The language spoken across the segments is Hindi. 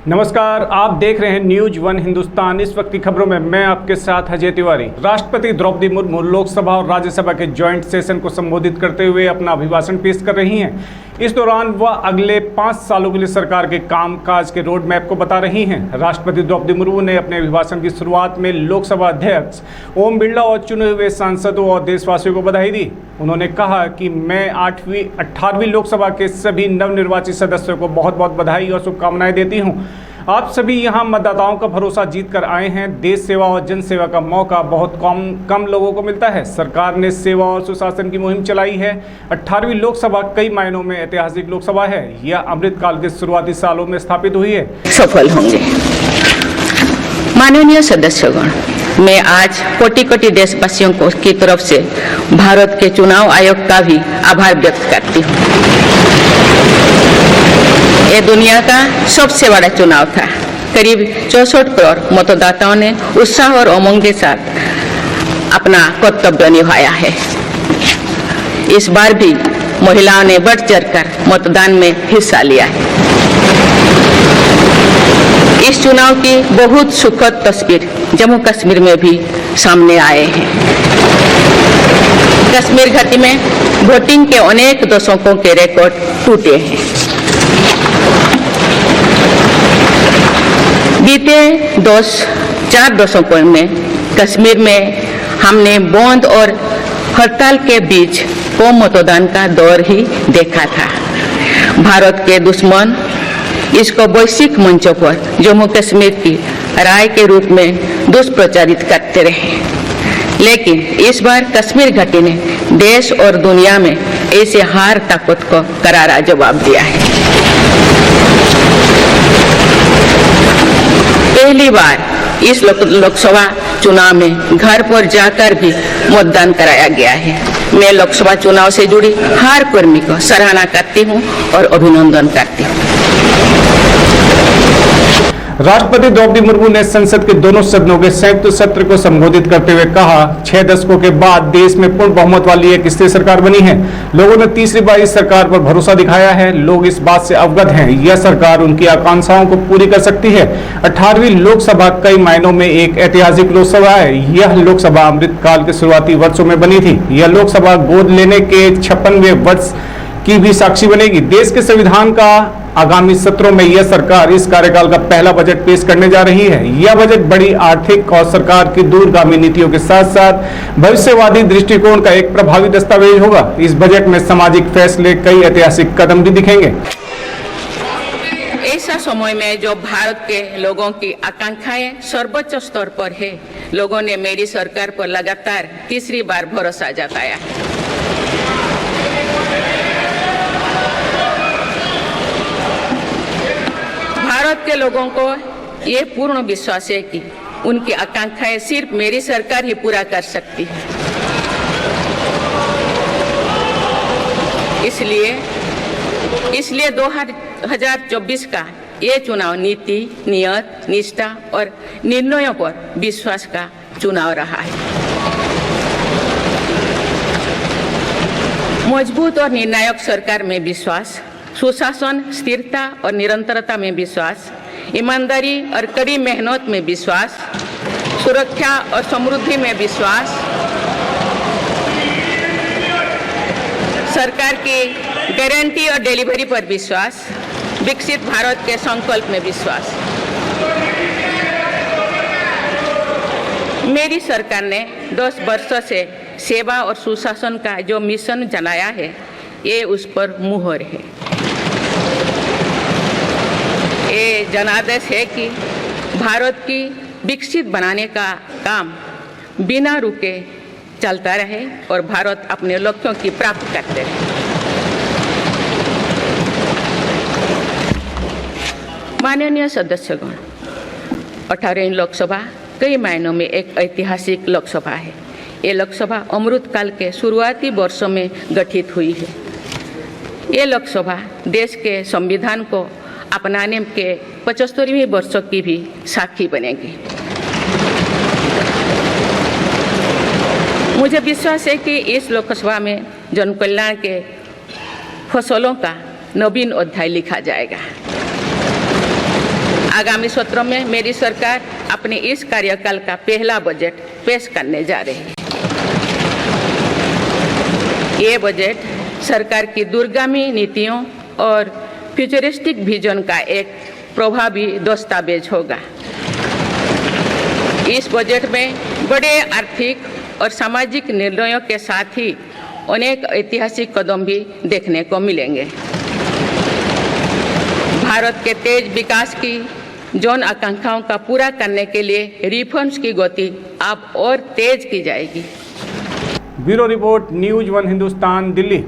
नमस्कार, आप देख रहे हैं न्यूज वन हिंदुस्तान। इस वक्त की खबरों में मैं आपके साथ अजय तिवारी। राष्ट्रपति द्रौपदी मुर्मू लोकसभा और राज्यसभा के जॉइंट सेशन को संबोधित करते हुए अपना अभिभाषण पेश कर रही हैं। इस दौरान वह अगले 5 सालों के लिए सरकार के कामकाज के रोड मैप को बता रही हैं। राष्ट्रपति द्रौपदी मुर्मू ने अपने अभिभाषण की शुरुआत में लोकसभा अध्यक्ष ओम बिरला और चुने हुए सांसदों और देशवासियों को बधाई दी। उन्होंने कहा कि मैं 18वीं लोकसभा के सभी नवनिर्वाचित सदस्यों को बहुत बहुत बधाई और शुभकामनाएं देती हूं। आप सभी यहां मतदाताओं का भरोसा जीत कर आए हैं। देश सेवा और जन सेवा का मौका बहुत कम लोगों को मिलता है। सरकार ने सेवा और सुशासन की मुहिम चलाई है। 18वीं लोकसभा कई मायनों में ऐतिहासिक लोकसभा है। यह अमृतकाल के शुरुआती सालों में स्थापित हुई है। सफल होंगे। माननीय सदस्यगण, मैं आज कोटि कोटि देशवासियों की तरफ से भारत के चुनाव आयोग का भी आभार व्यक्त करती हूँ। ये दुनिया का सबसे बड़ा चुनाव था। करीब 64 करोड़ मतदाताओं ने उत्साह और उमंग के साथ अपना कर्तव्य निभाया है। इस बार भी महिलाओं ने बढ़ चढ़कर मतदान में हिस्सा लिया है। इस चुनाव की बहुत सुखद तस्वीर जम्मू कश्मीर में भी सामने आए हैं। कश्मीर घाटी में वोटिंग के अनेक दशकों के रिकॉर्ड टूटे हैं। बीते 4 दशकों में कश्मीर में हमने बंद और हड़ताल के बीच कम मतदान का दौर ही देखा था। भारत के दुश्मन इसको वैश्विक मंचों पर जम्मू कश्मीर की राय के रूप में दुष्प्रचारित करते रहे, लेकिन इस बार कश्मीर घाटी ने देश और दुनिया में ऐसे हार ताकत को करारा जवाब दिया है। पहली बार इस लोकसभा चुनाव में घर पर जाकर भी मतदान कराया गया है। मैं लोकसभा चुनाव से जुड़ी हर कर्मी को सराहना करती हूं और अभिनंदन करती हूं। राष्ट्रपति द्रौपदी मुर्मू ने संसद के दोनों सदनों के संयुक्त सत्र को संबोधित करते हुए कहा, 6 दशकों के बाद देश में पूर्ण बहुमत वाली एक स्थिर सरकार बनी है। लोगों ने तीसरी बार इस सरकार पर भरोसा दिखाया है। लोग इस बात से अवगत हैं, यह सरकार उनकी आकांक्षाओं को पूरी कर सकती है। 18वीं लोकसभा कई मायनों में एक ऐतिहासिक लोकसभा है। यह लोकसभा अमृतकाल के शुरुआती वर्षों में बनी थी। यह लोकसभा गोद लेने के 56वें वर्ष की भी साक्षी बनेगी। देश के संविधान का आगामी सत्रों में यह सरकार इस कार्यकाल का पहला बजट पेश करने जा रही है। यह बजट बड़ी आर्थिक और सरकार की दूरगामी नीतियों के साथ साथ भविष्यवादी दृष्टिकोण का एक प्रभावी दस्तावेज होगा। इस बजट में सामाजिक फैसले, कई ऐतिहासिक कदम भी दिखेंगे। ऐसा समय में जो भारत के लोगों की आकांक्षाएं सर्वोच्च स्तर पर है, लोगों ने मेरी सरकार पर लगातार तीसरी बार भरोसा जताया है। भारत के लोगों को ये पूर्ण विश्वास है कि उनकी आकांक्षाएं सिर्फ मेरी सरकार ही पूरा कर सकती है। इसलिए 2024 का ये चुनाव नीति, नियत, निष्ठा और निर्णयों पर विश्वास का चुनाव रहा है। मजबूत और निर्णायक सरकार में विश्वास, सुशासन, स्थिरता और निरंतरता में विश्वास, ईमानदारी और कड़ी मेहनत में विश्वास, सुरक्षा और समृद्धि में विश्वास, सरकार की गारंटी और डिलीवरी पर विश्वास, विकसित भारत के संकल्प में विश्वास। मेरी सरकार ने 10 वर्षों से सेवा और सुशासन का जो मिशन चलाया है, ये उस पर मुहर है। ये जनादेश है कि भारत की विकसित बनाने का काम बिना रुके चलता रहे और भारत अपने लक्ष्यों की प्राप्ति करते रहे। माननीय सदस्यगण, 18वीं लोकसभा कई मायनों में एक ऐतिहासिक लोकसभा है। ये लोकसभा अमृतकाल के शुरुआती वर्षों में गठित हुई है। ये लोकसभा देश के संविधान को अपनाने के 75वें वर्षों की भी साक्षी बनेगी। मुझे विश्वास है कि इस लोकसभा में जन कल्याण के फसलों का नवीन अध्याय लिखा जाएगा। आगामी सत्रों में मेरी सरकार अपने इस कार्यकाल का पहला बजट पेश करने जा रही है। ये बजट सरकार की दूरगामी नीतियों और फ्यूचरिस्टिक विजन का एक प्रभावी दस्तावेज होगा। इस बजट में बड़े आर्थिक और सामाजिक निर्णयों के साथ ही अनेक ऐतिहासिक कदम भी देखने को मिलेंगे। भारत के तेज विकास की जन आकांक्षाओं का पूरा करने के लिए रिफॉर्म्स की गति अब और तेज की जाएगी। Bureau report, news one Hindustan, Delhi.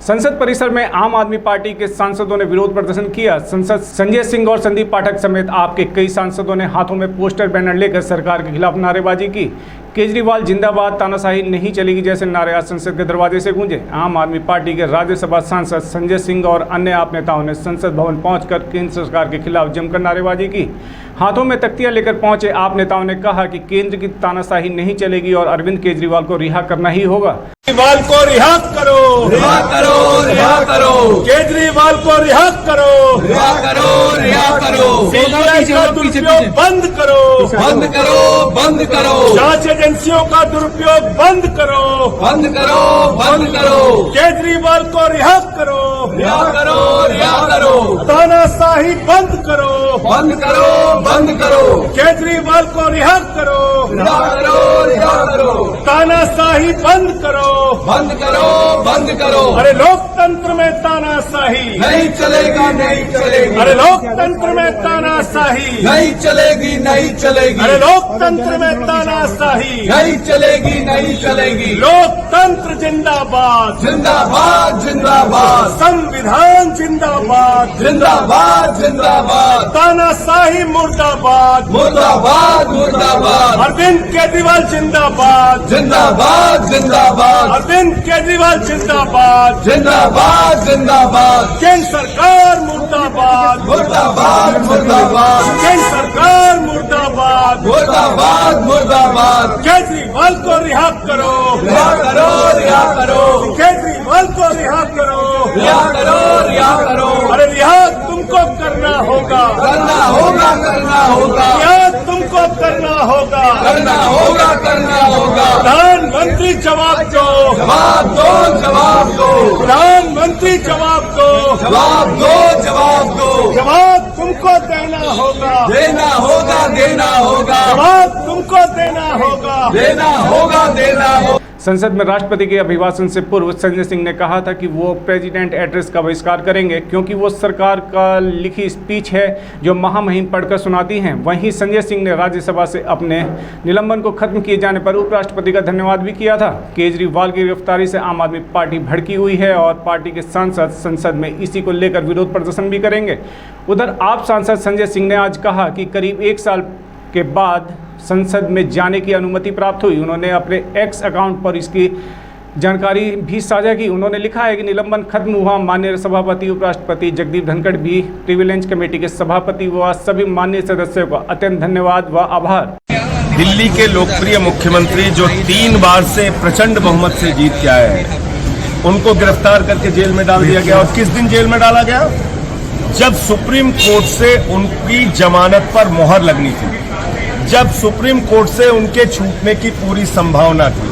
संसद परिसर में आम आदमी पार्टी के सांसदों ने विरोध प्रदर्शन किया। सांसद संजय सिंह और संदीप पाठक समेत आपके कई सांसदों ने हाथों में पोस्टर बैनर लेकर सरकार के खिलाफ नारेबाजी की। केजरीवाल जिंदाबाद, तानाशाही नहीं चलेगी जैसे नारे आज संसद के दरवाजे से गूंजे। आम आदमी पार्टी के राज्यसभा सांसद संजय सिंह और अन्य आप नेताओं ने संसद भवन पहुंचकर केंद्र सरकार के खिलाफ जमकर नारेबाजी की। हाथों में तख्तियां लेकर पहुंचे आप नेताओं ने कहा कि केंद्र की तानाशाही नहीं चलेगी और अरविंद केजरीवाल को रिहा करना ही होगा। केजरीवाल को रिहा करो, रिहा करो, रिहा करो। केजरीवाल को रिहा करो, रिहा करो, रिहा करो। सीबीआई का दुरुपयोग बंद करो, बंद करो, बंद करो। जांच एजेंसियों का दुरुपयोग बंद करो, बंद करो, बंद करो। केजरीवाल को रिहा करो, रिहा करो, रिहा करो। तानाशाही बंद करो, बंद करो, बंद करो। केजरीवाल को रिहा करो, रिहा करो, रिहा करो। तानाशाही बंद करो, बंद करो, बंद करो। अरे लोकतंत्र में तानाशाही नहीं चलेगी, नहीं चलेगी। अरे लोकतंत्र में तानाशाही नहीं चलेगी, नहीं चलेगी। अरे लोकतंत्र में तानाशाही नहीं चलेगी, नहीं चलेगी। लोकतंत्र जिंदाबाद, जिंदाबाद, जिंदाबाद। संविधान जिंदाबाद, जिंदाबाद, जिंदाबाद। तानाशाही मुर्दाबाद, मुर्दाबाद, मुर्दाबाद। अरविंद केजरीवाल जिंदाबाद, जिंदाबाद, जिंदाबाद। अरविंद केजरीवाल जिंदाबाद, जिंदाबाद, जिंदाबाद। केंद्र सरकार मुर्दाबाद, मुर्दाबाद, मुर्दाबाद। केंद्र सरकार मुर्दाबाद, मुर्दाबाद, मुर्दाबाद। केजरीवाल को रिहा करो, रिहा करो, रिहा करो। केजरीवाल को रिहा करो, रिहा करो, रिहा करो। अरे रिहा तुमको करना होगा, करना होगा, करना होगा। रिहा तुमको करना होगा, करना होगा, करना होगा। प्रधानमंत्री जवाब दो, जवाब दो, जवाब दो। प्रधानमंत्री जवाब दो, जवाब दो, जवाब दो। जवाब तुमको देना होगा, देना होगा, देना होगा। जवाब तुमको देना होगा, देना होगा, देना होगा। संसद में राष्ट्रपति के अभिभाषण से पूर्व संजय सिंह ने कहा था कि वो प्रेसिडेंट एड्रेस का बहिष्कार करेंगे क्योंकि वो सरकार का लिखी स्पीच है जो महामहिम पढ़कर सुनाती हैं। वहीं संजय सिंह ने राज्यसभा से अपने निलंबन को खत्म किए जाने पर उपराष्ट्रपति का धन्यवाद भी किया था। केजरीवाल की गिरफ्तारी से आम आदमी पार्टी भड़की हुई है और पार्टी के सांसद संसद में इसी को लेकर विरोध प्रदर्शन भी करेंगे। उधर आप सांसद संजय सिंह ने आज कहा कि करीब 1 साल के बाद संसद में जाने की अनुमति प्राप्त हुई। उन्होंने अपने एक्स अकाउंट पर इसकी जानकारी भी साझा की। उन्होंने लिखा है कि निलंबन खत्म हुआ। माननीय सभापति उपराष्ट्रपति जगदीप धनखड़ भी, प्रिविलेंज कमेटी के सभापति व सभी माननीय सदस्यों का अत्यंत धन्यवाद व आभार। दिल्ली के लोकप्रिय मुख्यमंत्री जो 3 बार से प्रचंड बहुमत से जीत के आए हैं, उनको गिरफ्तार करके जेल में डाल दिया गया। और किस दिन जेल में डाला गया? जब सुप्रीम कोर्ट से उनकी जमानत पर मोहर लगनी थी, जब सुप्रीम कोर्ट से उनके छूटने की पूरी संभावना थी,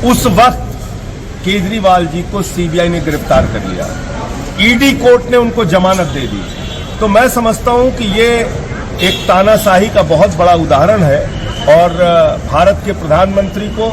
उस वक्त केजरीवाल जी को सीबीआई ने गिरफ्तार कर लिया। ईडी कोर्ट ने उनको जमानत दे दी। तो मैं समझता हूं कि ये एक तानाशाही का बहुत बड़ा उदाहरण है और भारत के प्रधानमंत्री को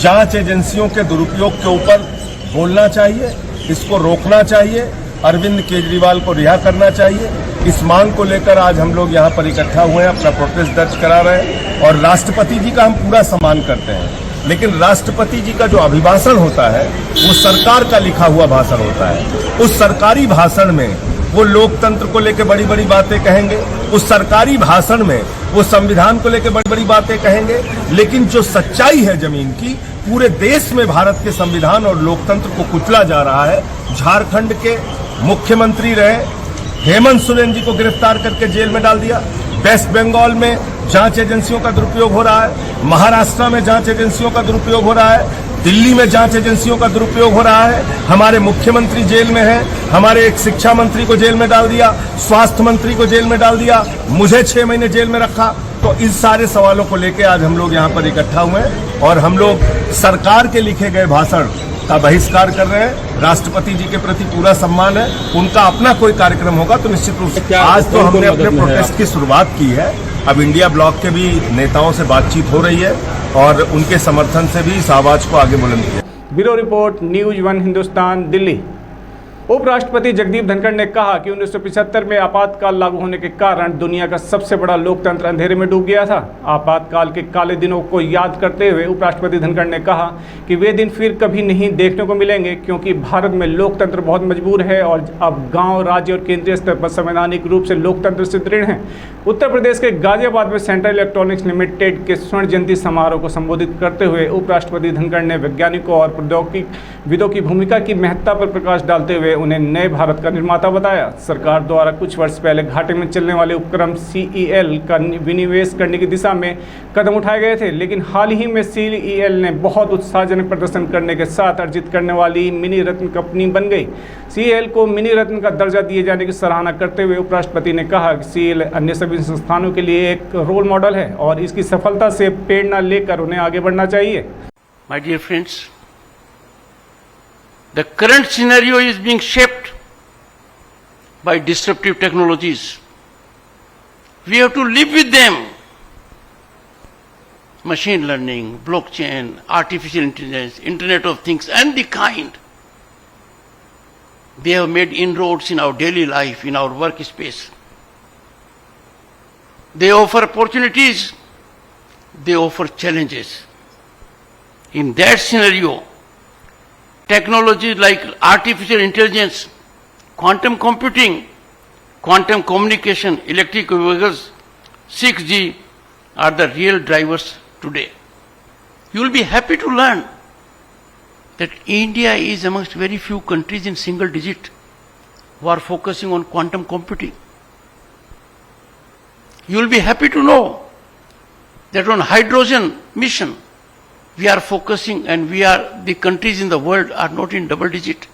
जांच एजेंसियों के दुरुपयोग के ऊपर बोलना चाहिए, इसको रोकना चाहिए, अरविंद केजरीवाल को रिहा करना चाहिए। इस मांग को लेकर आज हम लोग यहाँ पर इकट्ठा हुए हैं, अपना प्रोटेस्ट दर्ज करा रहे हैं और राष्ट्रपति जी का हम पूरा सम्मान करते हैं। लेकिन राष्ट्रपति जी का जो अभिभाषण होता है वो सरकार का लिखा हुआ भाषण होता है। उस सरकारी भाषण में वो लोकतंत्र को लेकर बड़ी बड़ी बातें कहेंगे, उस सरकारी भाषण में वो संविधान को लेकर बड़ी बड़ी बातें कहेंगे, लेकिन जो सच्चाई है जमीन की, पूरे देश में भारत के संविधान और लोकतंत्र को कुचला जा रहा है। झारखंड के मुख्यमंत्री रहे हेमंत सोरेन जी को गिरफ्तार करके जेल में डाल दिया। वेस्ट बंगाल में जांच एजेंसियों का दुरुपयोग हो रहा है, महाराष्ट्र में जांच एजेंसियों का दुरुपयोग हो रहा है, दिल्ली में जांच एजेंसियों का दुरुपयोग हो रहा है। हमारे मुख्यमंत्री जेल में है, हमारे एक शिक्षा मंत्री को जेल में डाल दिया, स्वास्थ्य मंत्री को जेल में डाल दिया, मुझे 6 महीने जेल में रखा। तो इस सारे सवालों को लेकर आज हम लोग यहाँ पर इकट्ठा हुए हैं और हम लोग सरकार के लिखे गए भाषण का बहिष्कार कर रहे हैं। राष्ट्रपति जी के प्रति पूरा सम्मान है, उनका अपना कोई कार्यक्रम होगा तो निश्चित रूप से। आज तो हमने अपने प्रोटेस्ट की शुरुआत की है, अब इंडिया ब्लॉक के भी नेताओं से बातचीत हो रही है और उनके समर्थन से भी इस आवाज को आगे बुलंद किया। Bureau report, news 1 Hindustan, Delhi. उपराष्ट्रपति जगदीप धनखड़ ने कहा कि 1975 में आपातकाल लागू होने के कारण दुनिया का सबसे बड़ा लोकतंत्र अंधेरे में डूब गया था। आपातकाल के काले दिनों को याद करते हुए उपराष्ट्रपति धनखड़ ने कहा कि वे दिन फिर कभी नहीं देखने को मिलेंगे, क्योंकि भारत में लोकतंत्र बहुत मजबूत है और अब गांव, राज्य और केंद्रीय स्तर पर संवैधानिक रूप से लोकतंत्र सुदृढ़ है। उत्तर प्रदेश के गाजियाबाद में सेंट्रल इलेक्ट्रॉनिक्स लिमिटेड के स्वर्ण जयंती समारोह को संबोधित करते हुए उपराष्ट्रपति धनखड़ ने वैज्ञानिकों और प्रौद्योगिकीविदों की भूमिका की महत्ता पर प्रकाश डालते हुए उन्हें नए भारत का निर्माता बताया। सरकार द्वारा कुछ वर्ष पहले घाटे में चलने वाले उपक्रम CEL का विनिवेश करने की दिशा में कदम उठाए गए थे, लेकिन हाल ही में CEL ने बहुत उत्साहजनक प्रदर्शन करने के साथ अर्जित करने वाली मिनी रत्न कंपनी बन गई। CEL को मिनी रत्न का दर्जा दिए जाने की सराहना करते हुए उपराष्ट्रपति ने कहा कि CEL अन्य सभी संस्थानों के लिए एक रोल मॉडल है और इसकी सफलता से प्रेरणा लेकर उन्हें आगे बढ़ना चाहिए। My dear friends, the current scenario is being shaped by disruptive technologies. We have to live with them. Machine learning, blockchain, artificial intelligence, Internet of Things, and the kind. They have made inroads in our daily life, in our workspace. They offer opportunities, they offer challenges. In that scenario, technologies like artificial intelligence, quantum computing, quantum communication, electric vehicles, 6G are the real drivers today. You will be happy to learn that India is amongst very few countries in single digit who are focusing on quantum computing. You will be happy to know that on hydrogen mission, we are focusing, and the countries in the world are not in double digit.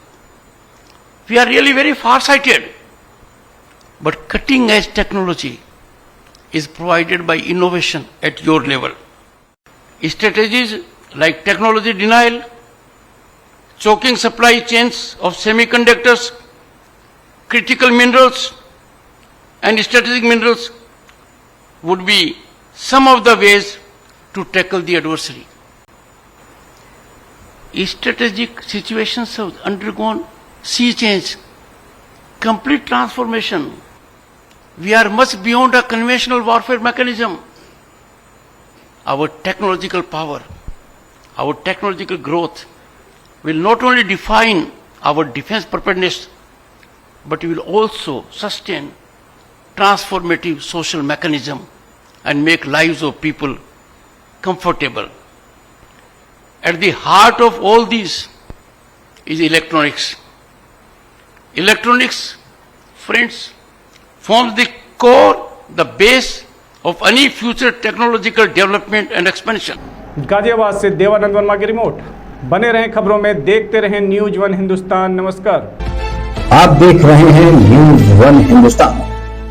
We are really very far-sighted. But cutting edge technology is provided by innovation at your level. Strategies like technology denial, choking supply chains of semiconductors, critical minerals and strategic minerals would be some of the ways to tackle the adversary. Strategic situations have undergone sea change, complete transformation. We are much beyond a conventional warfare mechanism. Our technological power, our technological growth will not only define our defense preparedness, but will also sustain transformative social mechanism and make lives of people comfortable. At the heart of all these is electronics. Electronics, friends, forms the core, the base of any future technological development and expansion. Ghaziabad से देवानंद वर्मा की रिपोर्ट। बने रहें खबरों में, देखते रहें न्यूज 1 हिंदुस्तान। नमस्कार। आप देख रहे हैं न्यूज 1 हिंदुस्तान।